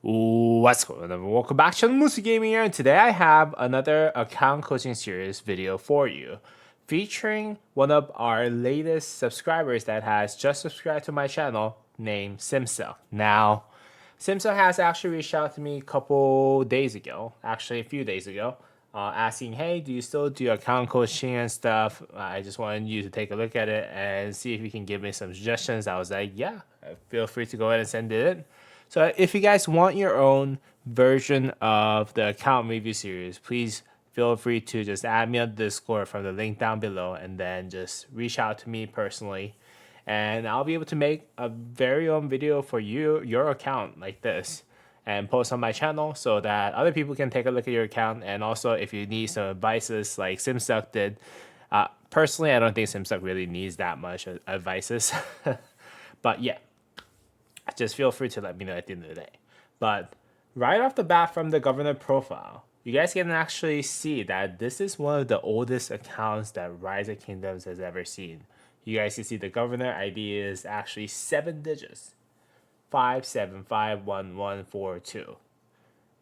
What's going on? Welcome back to Musi Gaming here, and today I have another account coaching series video for you, featuring one of our latest subscribers that has just subscribed to my channel named ximsuks. Now, ximsuks has actually reached out to me a couple days ago, actually a few days ago, asking, hey, do you still do account coaching and stuff? I just wanted you to take a look at it and see if you can give me some suggestions. I was like, yeah, feel free to go ahead and send it in. So if you guys want your own version of the account review series, please feel free to just add me on Discord from the link down below and then just reach out to me personally. And I'll be able to make a very own video for you, your account like this, and post on my channel so that other people can take a look at your account. And also, if you need some advices like ximsuks did, personally, I don't think ximsuks really needs that much advices. But yeah, just feel free to let me know at the end of the day. But right off the bat from the governor profile, you guys can actually see that this is one of the oldest accounts that Rise of Kingdoms has ever seen. You guys can see the governor ID is actually 7 digits, 5751142.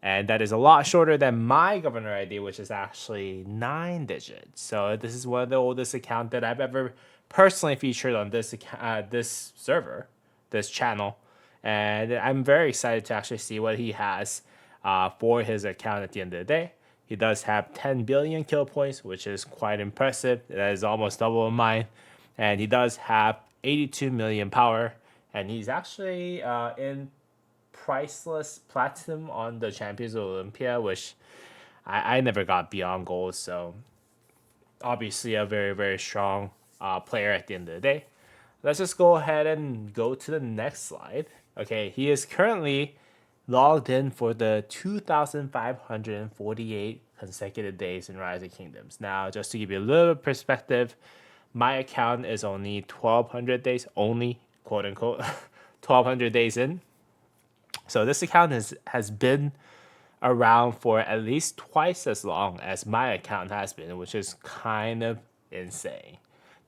And that is a lot shorter than my governor ID, which is actually 9 digits. So this is one of the oldest accounts that I've ever personally featured on this server, this channel. And I'm very excited to actually see what he has for his account at the end of the day. He does have 10 billion kill points, which is quite impressive. That is almost double of mine. And he does have 82 million power. And he's actually in priceless platinum on the Champions of Olympia, which I never got beyond gold. So obviously a very, very strong player at the end of the day. Let's just go ahead and go to the next slide. Okay, he is currently logged in for the 2,548 consecutive days in Rise of Kingdoms. Now, just to give you a little perspective, my account is only 1,200 days, only quote unquote, 1,200 days in. So this account has been around for at least twice as long as my account has been, which is kind of insane.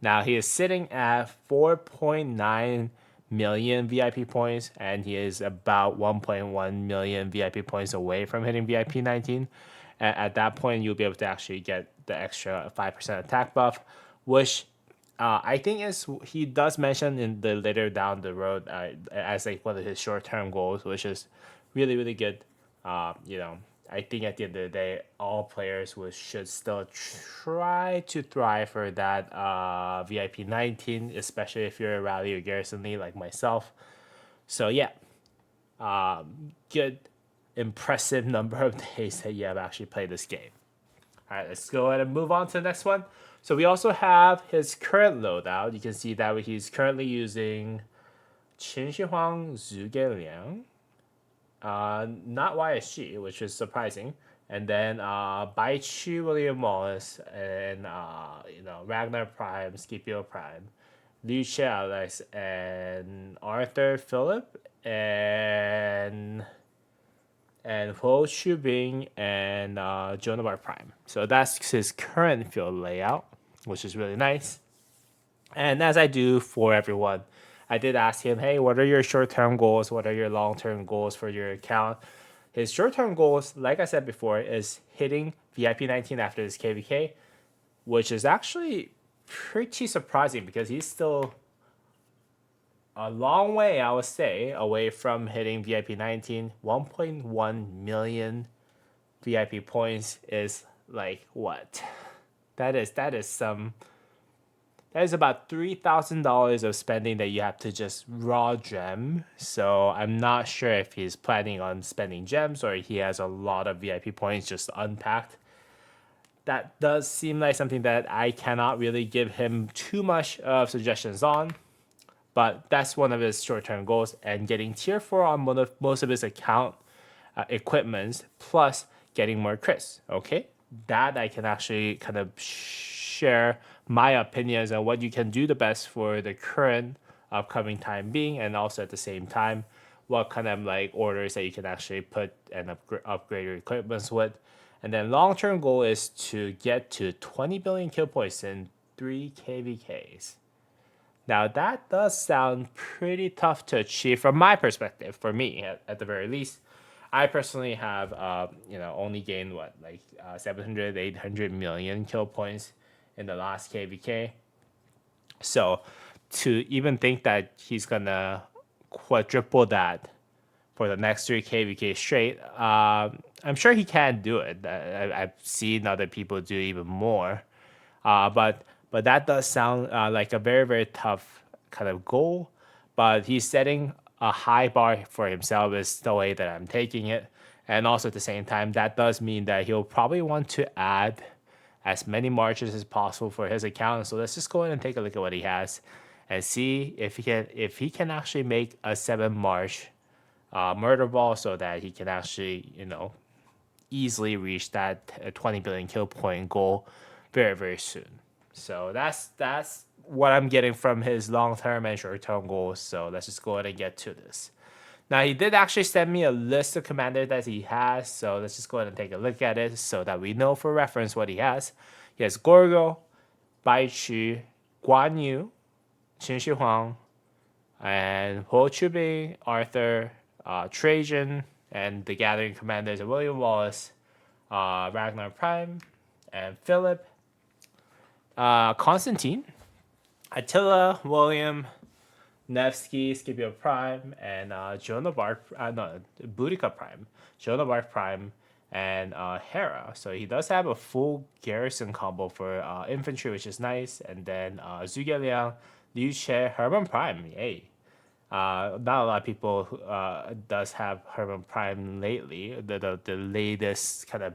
Now he is sitting at 4.9 million VIP points, and he is about 1.1 million VIP points away from hitting VIP 19. At that point, you'll be able to actually get the extra 5% attack buff, which I think is he does mention in the later down the road as like one of his short term goals, which is really really good. I think at the end of the day, all players should still try to thrive for that VIP 19, especially if you're a rally or garrison lead like myself. So yeah, good, impressive number of days that you have actually played this game. All right, let's go ahead and move on to the next one. So we also have his current loadout. You can see that he's currently using Qin Shi Huang Zhu Liang, not YSG, which is surprising. And then Bai Chu William Wallace and Ragnar Prime, Scipio Prime, Liu Che Alex, and Arthur Philip, and Ho Chu Bing and Joan of Arc Prime. So that's his current field layout, which is really nice. And as I do for everyone, I did ask him, hey, what are your short-term goals? What are your long-term goals for your account? His short-term goals, like I said before, is hitting VIP 19 after this KVK, which is actually pretty surprising because he's still a long way, I would say, away from hitting VIP 19. 1.1 million VIP points is like what? That is about $3,000 of spending that you have to just raw gem. So I'm not sure if he's planning on spending gems or he has a lot of VIP points just unpacked. That does seem like something that I cannot really give him too much of suggestions on. But that's one of his short-term goals, and getting tier 4 on most of his account equipments, plus getting more crits. Okay, that I can actually kind of share my opinions on what you can do the best for the current upcoming time being, and also at the same time, what kind of like orders that you can actually put and upgrade your equipments with. And then long-term goal is to get to 20 billion kill points in 3 KVKs. Now, that does sound pretty tough to achieve from my perspective, for me at the very least. I personally have, only gained what, like 700, 800 million kill points in the last KVK. So to even think that he's gonna quadruple that for the next 3 KVK straight, I'm sure he can do it. I've seen other people do even more, but that does sound like a very very tough kind of goal. But he's setting a high bar for himself is the way that I'm taking it, and also at the same time that does mean that he'll probably want to add as many marches as possible for his account. So let's just go ahead and take a look at what he has, and see if he can actually make a 7 march murder ball so that he can actually easily reach that 20 billion kill point goal very very soon. So that's what I'm getting from his long term and short term goals. So let's just go ahead and get to this. Now he did actually send me a list of commanders that he has, so let's just go ahead and take a look at it so that we know for reference what he has. He has Gorgo, Bai Chu, Guan Yu, Qin Shi Huang, and Ho Chubei, Arthur, Trajan, and the Gathering Commanders of William Wallace, Ragnar Prime, and Philip, Constantine, Attila, William, Nevsky, Scipio Prime, and Joan of Arc, Boudica Prime, Joan of Arc Prime, and Hera. So he does have a full garrison combo for infantry, which is nice. And then Zhuge Liang, Liu Che, Herman Prime. Yay. Not a lot of people does have Herman Prime lately. The latest kind of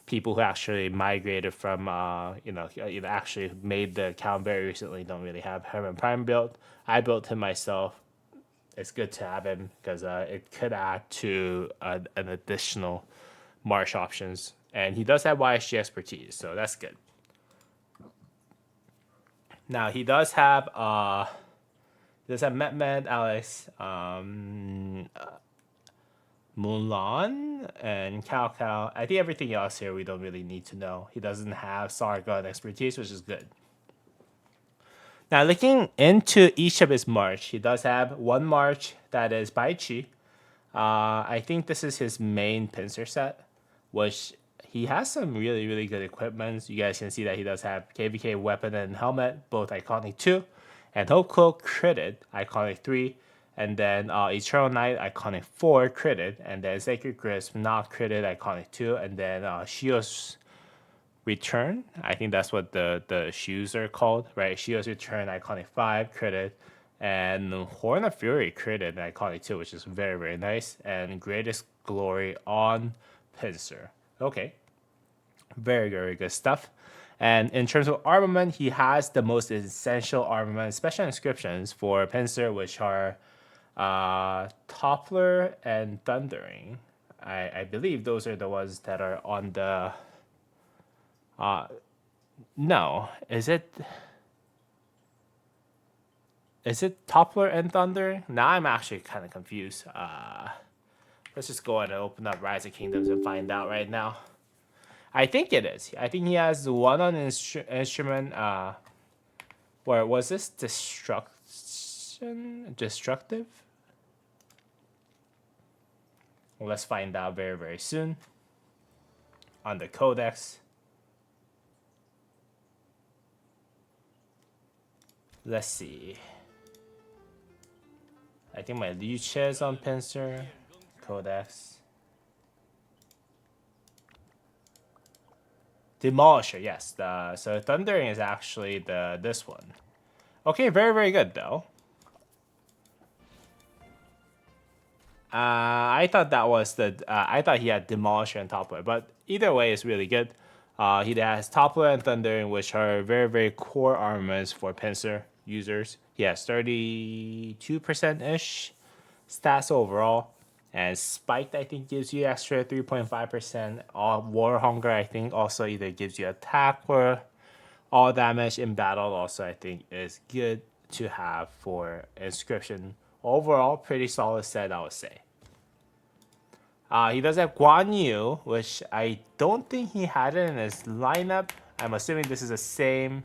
people who actually migrated from actually made the account very recently don't really have Herman Prime built. I built him myself. It's good to have him because it could add to an additional march options, and he does have YSG expertise, so that's good. Now he does have Mehmet, Alex, Mulan, and Cao Cao. I think everything else here we don't really need to know. He doesn't have Sargon expertise, which is good. Now looking into each of his march, he does have one march that is Bai Chi. I think this is his main pincer set, which he has some really really good equipment. You guys can see that he does have KVK weapon and helmet, both iconic 2, and Hope Cloak critted, iconic 3, and then Eternal Night, iconic 4, critted, and then Sacred Grasp, not critted, iconic 2, and then Shio's Return. I think that's what the shoes are called, right? Shio's Return, iconic 5, critted, and Horn of Fury critted, iconic 2, which is very very nice, and Greatest Glory on Pincer. Okay, very very good stuff. And in terms of armament, he has the most essential armament, special inscriptions for Pincer, which are Toppler and Thundering. I believe those are the ones that are on the. No, is it? Is it Toppler and Thunder? Now I'm actually kind of confused. Let's just go ahead and open up Rise of Kingdoms and find out right now. I think it is. I think he has one on instrument. Where was this? Destructive? Well, let's find out very, very soon. On the Codex. Let's see. I think my Liu Che is on Pincer. Codex. Demolisher, yes. So Thundering is actually this one. Okay, very very good though. I thought that was I thought he had Demolisher and Toppler, but either way is really good. He has Toppler and Thundering, which are very very core armaments for Pincer users. He has 32% ish stats overall. And Spiked, I think, gives you extra 3.5%. War Hunger, I think, also either gives you attack or all damage in battle. Also, I think is good to have for Inscription. Overall, pretty solid set, I would say. He does have Guan Yu, which I don't think he had it in his lineup. I'm assuming this is the same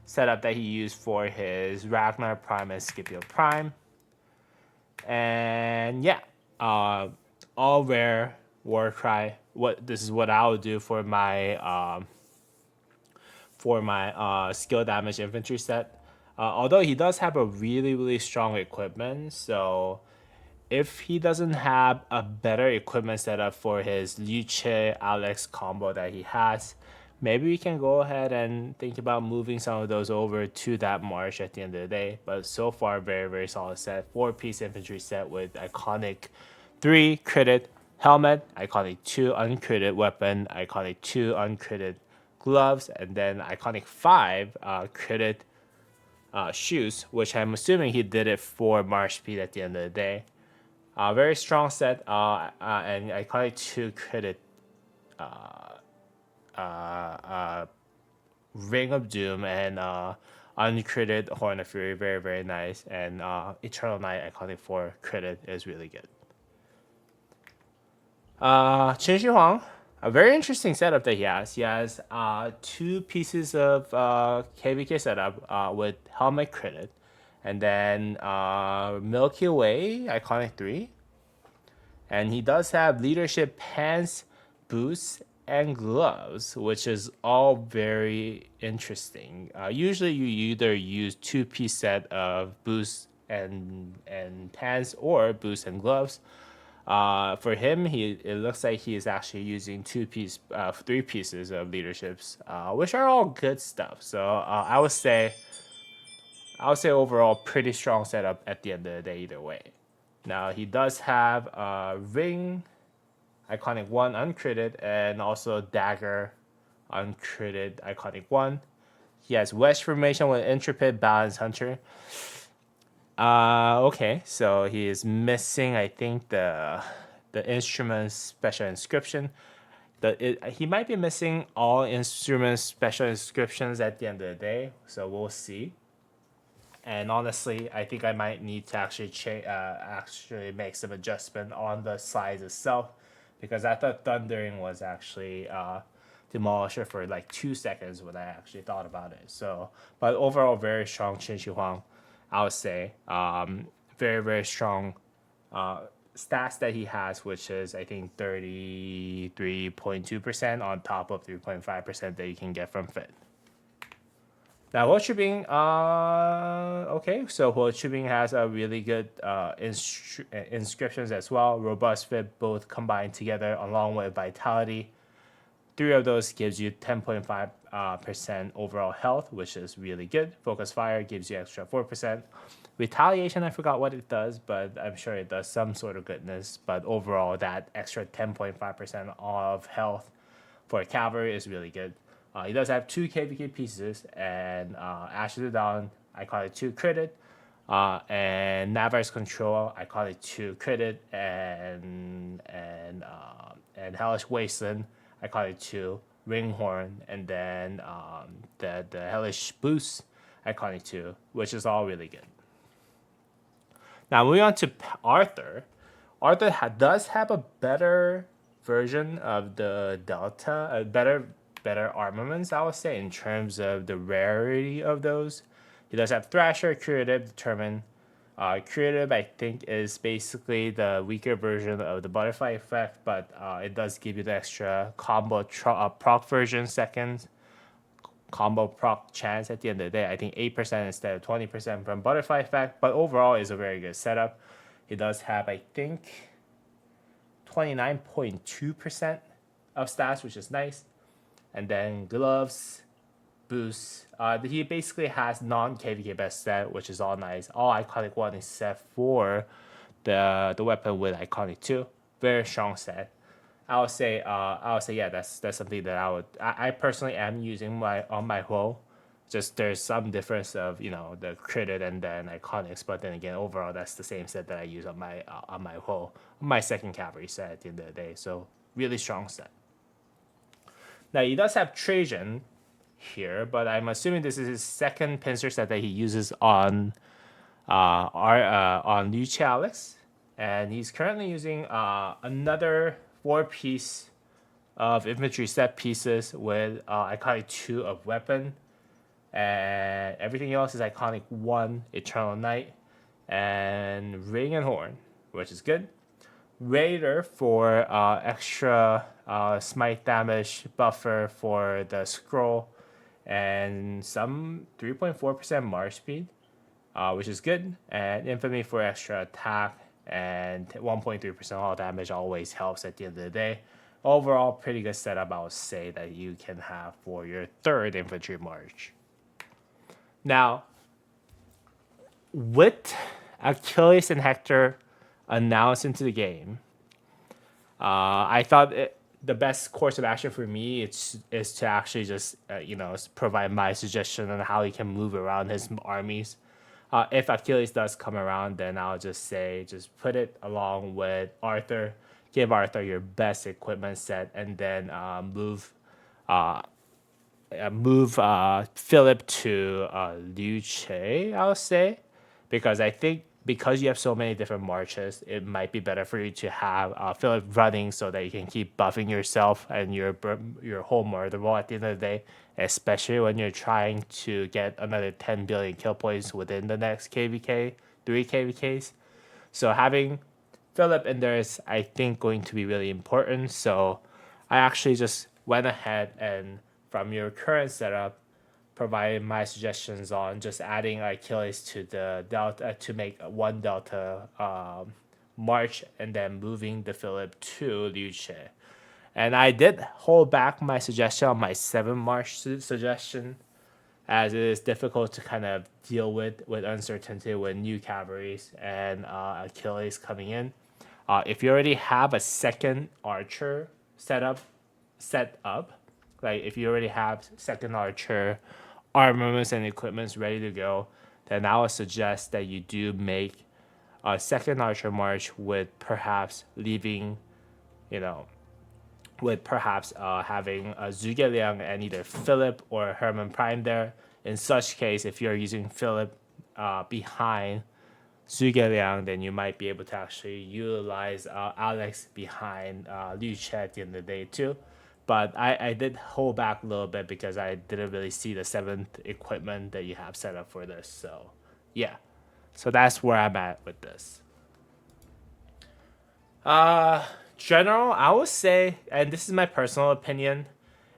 setup that he used for his Ragnar Prime and Scipio Prime. And yeah. all rare war cry. This is what I would do for my skill damage infantry set. Although he does have a really strong equipment, so if he doesn't have a better equipment setup for his Luce Alex combo that he has, maybe we can go ahead and think about moving some of those over to that march at the end of the day. But so far, very solid set. 4-piece infantry set with iconic 3 critted helmet, iconic 2 uncritted weapon, iconic 2 uncritted gloves, and then iconic 5 critted shoes, which I'm assuming he did it for march speed at the end of the day. Very strong set, and iconic 2 critted Ring of Doom and uncritted Horn of Fury, very nice, and Eternal Night iconic 4 critted is really good. Qin Shi Huang, a very interesting setup that he has. He has 2 pieces of KVK setup with helmet critted, and then Milky Way iconic 3, and he does have leadership pants, boots, and gloves, which is all very interesting. Usually, you either use 2-piece set of boots and pants or boots and gloves. For him, it looks like he is actually using 3 pieces of leaderships, which are all good stuff. So I would say overall pretty strong setup at the end of the day either way. Now he does have a ring, iconic 1 uncritted, and also dagger uncritted iconic 1. He has wedge formation with intrepid balance hunter. Okay, so he is missing, I think, the instrument special inscription. He might be missing all instrument special inscriptions at the end of the day, so we'll see. And honestly, I think I might need to actually make some adjustment on the size itself, because I thought thundering was actually demolisher for like 2 seconds when I actually thought about it. So, but overall, very strong Qin Shi Huang, I would say. Very strong stats that he has, which is I think 33.2% on top of 3.5% that you can get from Fit. Now, Ho Chi Bing, okay, so Ho Chi Bing has a really good inscriptions as well. Robust Fit, both combined together, along with Vitality. 3 of those gives you 10.5% overall health, which is really good. Focus Fire gives you extra 4%. Retaliation, I forgot what it does, but I'm sure it does some sort of goodness. But overall, that extra 10.5% of health for cavalry is really good. He does have 2 KVK pieces, and Ashes of Dawn, iconic 2 critted, and Navarre's Control, iconic 2 critted, and Hellish Wasteland, iconic 2 Ringhorn, and then the Hellish Boost, iconic 2, which is all really good. Now moving on to Arthur. Arthur does have a better version of the Delta, better armaments, I would say, in terms of the rarity of those. He does have Thrasher, Curative, Determine. Curative, I think, is basically the weaker version of the Butterfly effect, but it does give you the extra combo proc version seconds, combo proc chance at the end of the day. I think 8% instead of 20% from Butterfly effect, but overall is a very good setup. He does have, I think, 29.2% of stats, which is nice. And then gloves, boosts. He basically has non-KVK best stat, which is all nice. All iconic 1 except for the weapon with iconic 2. Very strong set. I would say yeah, that's something that I personally am using on my Ho. Just there's some difference of the critted and then iconics, but then again overall that's the same set that I use on my Ho, my second cavalry set at the end of the day. So really strong set. Now he does have Trajan here, but I'm assuming this is his second pincer set that he uses on Luce Alex, and he's currently using another 4-piece of infantry set pieces with iconic 2 of weapon, and everything else is iconic 1 Eternal Night and Ring and Horn, which is good. Raider for extra smite damage buffer for the scroll, and some 3.4% march speed, which is good, and infamy for extra attack, and 1.3% all damage always helps at the end of the day. Overall, pretty good setup, I would say, that you can have for your third infantry march. Now, with Achilles and Hector announced into the game, I thought the best course of action for me is to actually just provide my suggestion on how he can move around his armies. If Achilles does come around, then I'll just say just put it along with Arthur. Give Arthur your best equipment set, and then move Philip to Liu Che, I'll say, because I think because you have so many different marches, it might be better for you to have Philip running so that you can keep buffing yourself and your whole murder roll at the end of the day, especially when you're trying to get another 10 billion kill points within the next KVK, 3 KVKs. So having Philip in there is, I think, going to be really important. So I actually just went ahead and, from your current setup, provided my suggestions on just adding Achilles to the delta to make one delta march, and then moving the Philip to Liu Che. And I did hold back my suggestion on my 7 march suggestion, as it is difficult to kind of deal with uncertainty with new cavalries and Achilles coming in. If you already have a second archer set up, like if you already have second archer armaments and equipments ready to go, then I would suggest that you do make a second archer march with perhaps leaving, with perhaps having a Zhuge Liang and either Philip or Herman Prime there. In such case, if you're using Philip behind Zhuge Liang, then you might be able to actually utilize Alex behind Liu Che at the end of the day too. But I did hold back a little bit because I didn't really see the 7th equipment that you have set up for this. So, yeah. So that's where I'm at with this. General, I would say, and this is my personal opinion,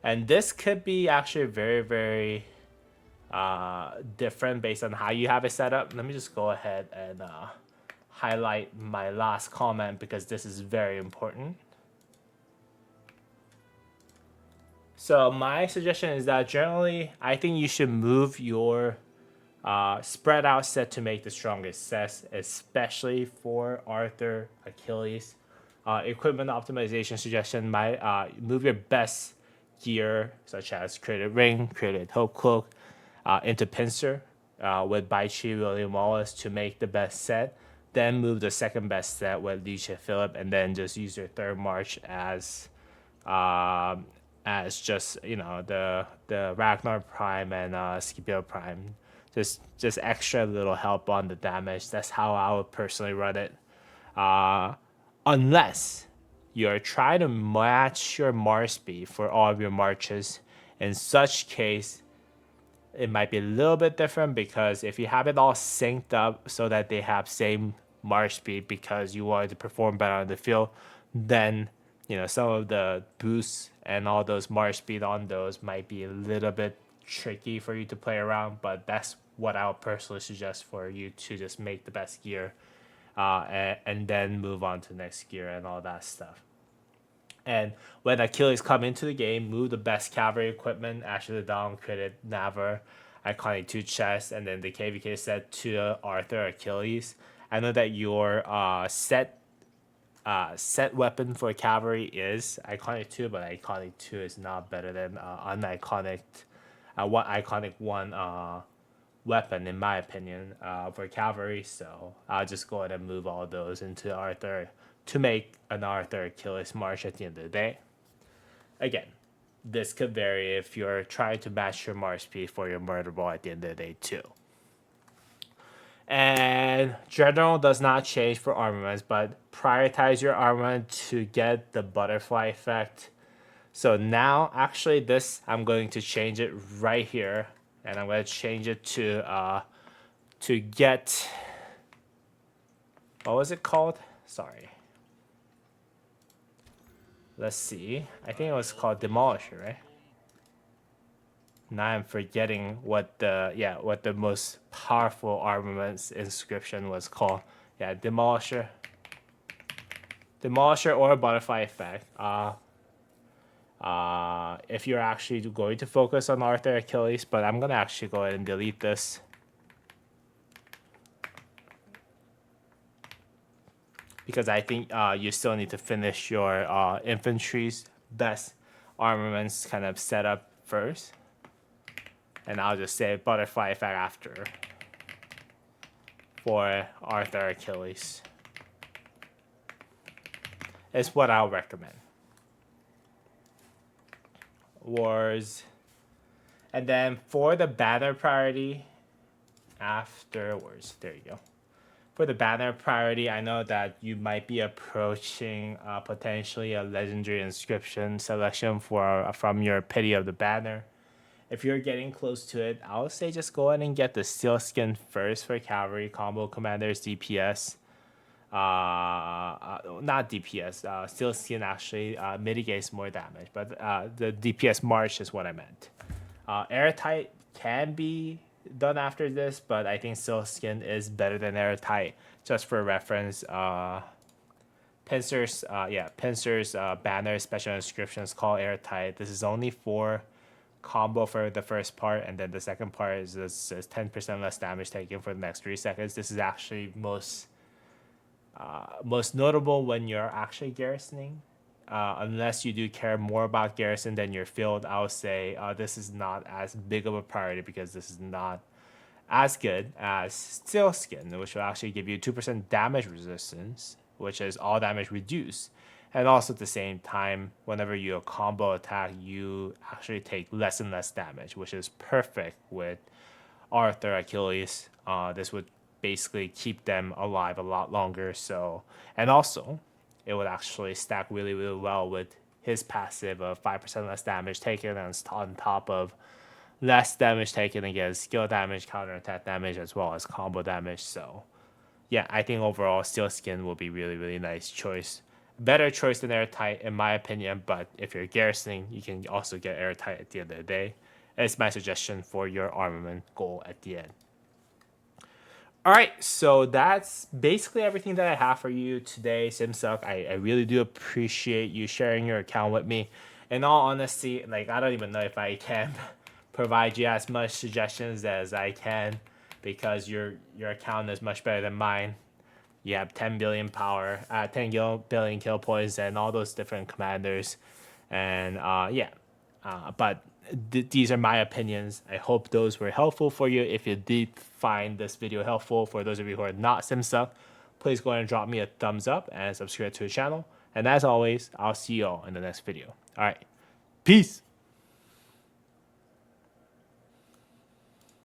and this could be actually very, very different based on how you have it set up. Let me just go ahead and highlight my last comment because this is very important. So my suggestion is that generally, I think you should move your spread out set to make the strongest sets, especially for Arthur, Achilles. Equipment optimization suggestion might move your best gear, such as Created Ring, Created Hope Cloak, into Pincer with Bai Chi, William Wallace to make the best set. Then move the second best set with Liu Che Philip, and then just use your third march as just the Ragnar Prime and Scipio Prime, just extra little help on the damage. That's how I would personally run it. Unless you're trying to match your march speed for all of your marches. In such case, it might be a little bit different, because if you have it all synced up so that they have same march speed because you wanted to perform better on the field, then some of the boosts and all those march speed on those might be a little bit tricky for you to play around. But that's what I would personally suggest for you to just make the best gear, and then move on to the next gear and all that stuff. And when Achilles come into the game, move the best cavalry equipment, Asher the Dawn, Credit, Navar, Iconic 2 chest, and then the KVK set to Arthur, Achilles. I know that your set weapon for cavalry is Iconic 2, but Iconic 2 is not better than uniconic, one iconic one weapon, in my opinion, for cavalry. So I'll just go ahead and move all those into Arthur to make an Arthur Achilles march at the end of the day. Again, this could vary if you're trying to match your march speed for your murder ball at the end of the day too. And general does not change for armaments, but prioritize your armament to get the butterfly effect. So now, actually, this, I'm going to change it right here, and I'm going to change it to get, what was it called? Sorry. Let's see. I think it was called Demolisher, right? Now I'm forgetting what the most powerful armaments inscription was called. Yeah, Demolisher. Demolisher or Butterfly Effect. If you're actually going to focus on Arthur Achilles, but I'm gonna actually go ahead and delete this. Because I think you still need to finish your infantry's best armaments kind of set up first. And I'll just say Butterfly Effect after for Arthur Achilles. It's what I'll recommend. Wars. And then for the banner priority, afterwards, there you go. For the banner priority, I know that you might be approaching potentially a legendary inscription selection from your pity of the banner. If you're getting close to it, I would say just go ahead and get the steel skin first for cavalry combo commanders DPS. Not DPS. Steel skin actually mitigates more damage, but the DPS march is what I meant. Airtight can be done after this, but I think steel skin is better than airtight. Just for reference, Pincer's banner special inscriptions called airtight. This is only for combo for the first part, and then the second part is 10% less damage taken for the next 3 seconds. This is actually most notable when you're actually garrisoning. Unless you do care more about garrison than your field, I would say this is not as big of a priority because this is not as good as Steel Skin, which will actually give you 2% damage resistance, which is all damage reduced. And also at the same time, whenever you combo attack, you actually take less and less damage, which is perfect with Arthur Achilles. This would basically keep them alive a lot longer. So, and also, it would actually stack really, really well with his passive of 5% less damage taken, and on top of less damage taken against skill damage, counter attack damage, as well as combo damage. So, yeah, I think overall Steel Skin will be really, really nice choice. Better choice than Airtight in my opinion, but if you're garrisoning, you can also get Airtight at the end of the day. It's my suggestion for your armament goal at the end. All right, so that's basically everything that I have for you today, Simsuk. I really do appreciate you sharing your account with me. In all honesty, like I don't even know if I can provide you as much suggestions as I can because your account is much better than mine. You have 10 billion power, 10 billion kill points, and all those different commanders, and but these are my opinions. I hope those were helpful for you. If you did find this video helpful, for those of you who are not Simsuck, please go ahead and drop me a thumbs up and subscribe to the channel. And as always, I'll see you all in the next video. All right, peace.